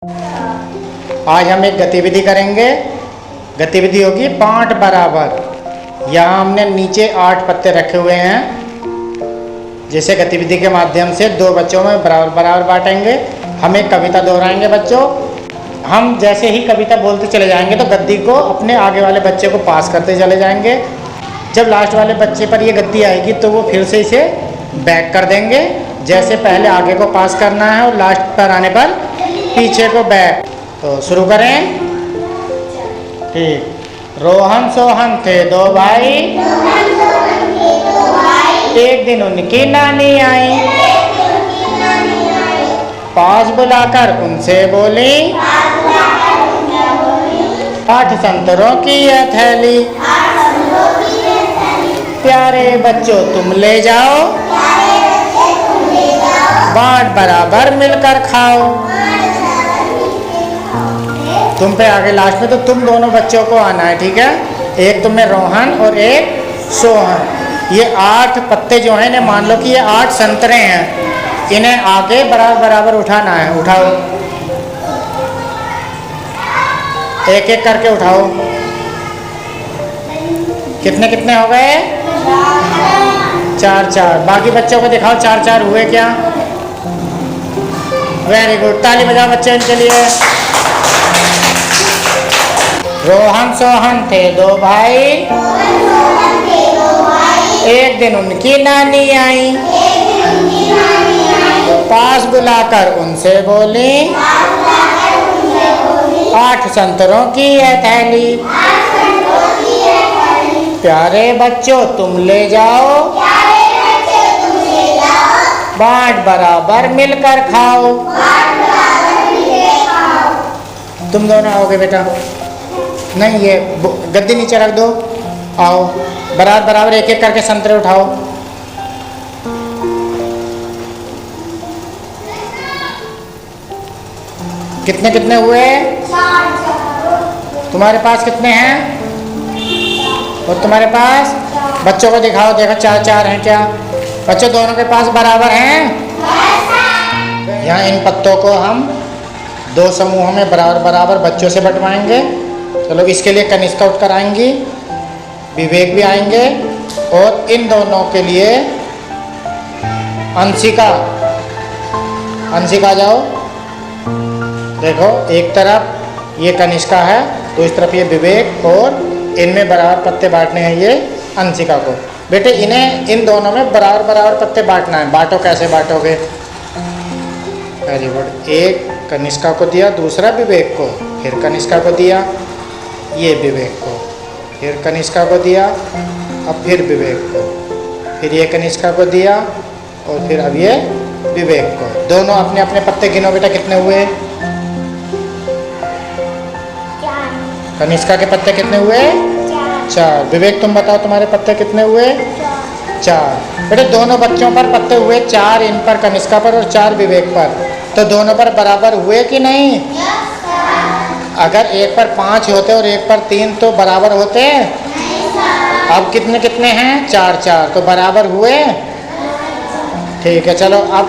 आज हम एक गतिविधि करेंगे। गतिविधि होगी 5 बराबर। यहाँ हमने नीचे 8 पत्ते रखे हुए हैं, जिसे गतिविधि के माध्यम से 2 बच्चों में बराबर बराबर बांटेंगे। हम एक कविता दोहराएंगे बच्चों। हम जैसे ही कविता बोलते चले जाएंगे तो गद्दी को अपने आगे वाले बच्चे को पास करते चले जाएंगे। जब लास्ट वाले बच्चे पर ये गद्दी आएगी तो वो फिर से इसे बैक कर देंगे। जैसे पहले आगे को पास करना है और लास्ट पर आने पर पीछे को बैक। तो शुरू करें। ठीक। रोहन सोहन थे 2 भाई, एक दिन उनकी नानी आई, पास बुलाकर उनसे बोली, 8 संतरों की यह थैली, प्यारे बच्चों तुम ले जाओ, बांट बराबर मिलकर खाओ। तुम पे आगे लास्ट में तो तुम दोनों बच्चों को आना है, ठीक है। एक तुम्हें रोहन और एक सोहन। ये 8 पत्ते जो हैं, इन्हें मान लो कि ये 8 संतरे हैं। इन्हें आगे बराबर बराबर उठाना है। उठाओ, एक एक करके उठाओ। कितने कितने हो गए? 4 4। बाकी बच्चों को दिखाओ 4 4 हुए क्या। वेरी गुड, ताली बजाओ बच्चे इनके लिए। रोहन सोहन थे 2 भाई, एक दिन उनकी नानी आई, पास बुलाकर उनसे बोली, 8 संतरों की यह थैली, प्यारे बच्चों तुम ले जाओ, बांट बराबर मिलकर खाओ। तुम दोनों आओगे बेटा। नहीं, ये गद्दी नीचे रख दो। आओ, बराबर बराबर एक एक करके संतरे उठाओ। कितने कितने हुए? तुम्हारे पास कितने हैं? और तुम्हारे पास? बच्चों को दिखाओ, देखो 4 4 हैं क्या? बच्चों दोनों के पास बराबर हैं। यहाँ इन पत्तों को हम 2 समूहों में बराबर बराबर बच्चों से बंटवाएंगे। चलो, इसके लिए कनिष्का उठकर आएंगी, विवेक भी आएंगे, और इन दोनों के लिए अंशिका। अंशिका जाओ। देखो, एक तरफ ये कनिष्का है, तो इस तरफ ये विवेक, और इनमें बराबर पत्ते बांटने हैं ये अंशिका को। बेटे इन्हें इन दोनों में बराबर बराबर पत्ते बांटना है। बांटो, कैसे बांटोगे? Very good. एक कनिष्का को दिया, दूसरा विवेक को, फिर कनिष्का को दिया, ये विवेक को, फिर कनिष्का को दिया, अब फिर विवेक को, फिर ये कनिष्का को दिया, और फिर अब ये विवेक को। दोनों अपने अपने पत्ते गिनो बेटा, कितने हुए? कनिष्का के पत्ते कितने हुए? 4। विवेक तुम बताओ तुम्हारे पत्ते कितने हुए? 4। बेटे दोनों बच्चों पर पत्ते हुए 4, इन पर कनिष्का पर और 4 विवेक पर। तो दोनों पर बराबर हुए कि नहीं? अगर एक पर 5 होते और एक पर 3 तो बराबर होते। अब कितने कितने हैं? 4 4, तो बराबर हुए। ठीक है, चलो अब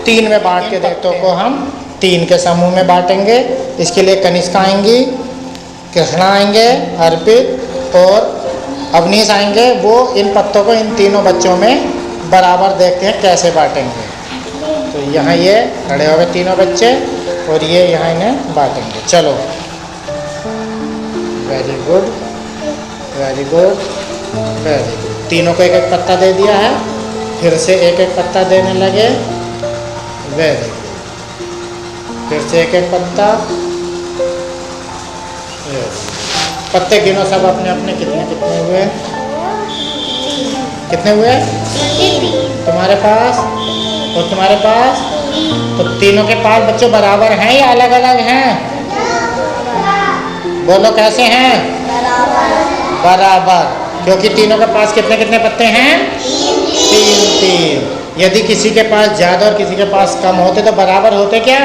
3 में बांट के देखते को हम 3 के समूह में बांटेंगे। इसके लिए कनिष्का आएंगी, कृष्णा आएंगे, अर्पित और अवनीश आएंगे। वो इन पत्तों को इन तीनों बच्चों में बराबर देखते हैं कैसे बांटेंगे। तो यहाँ ये खड़े हो गए तीनों बच्चे, और ये यहाँ इन्हें बांटेंगे। चलो, very good, very good, very good. तीनों को एक एक पत्ता दे दिया है, फिर से एक एक पत्ता देने लगे। वेरी गुड, फिर से एक एक पत्ता। पत्ते गिनो सब अपने अपने, कितने कितने हुए? कितने हुए तुम्हारे पास और तुम्हारे पास? तो तीनों के पास बच्चों बराबर हैं या अलग अलग हैं? बोलो कैसे हैं? बराबर। क्योंकि तीनों के पास कितने कितने पत्ते हैं? 3 3। यदि किसी के पास ज़्यादा और किसी के पास कम होते तो बराबर होते क्या?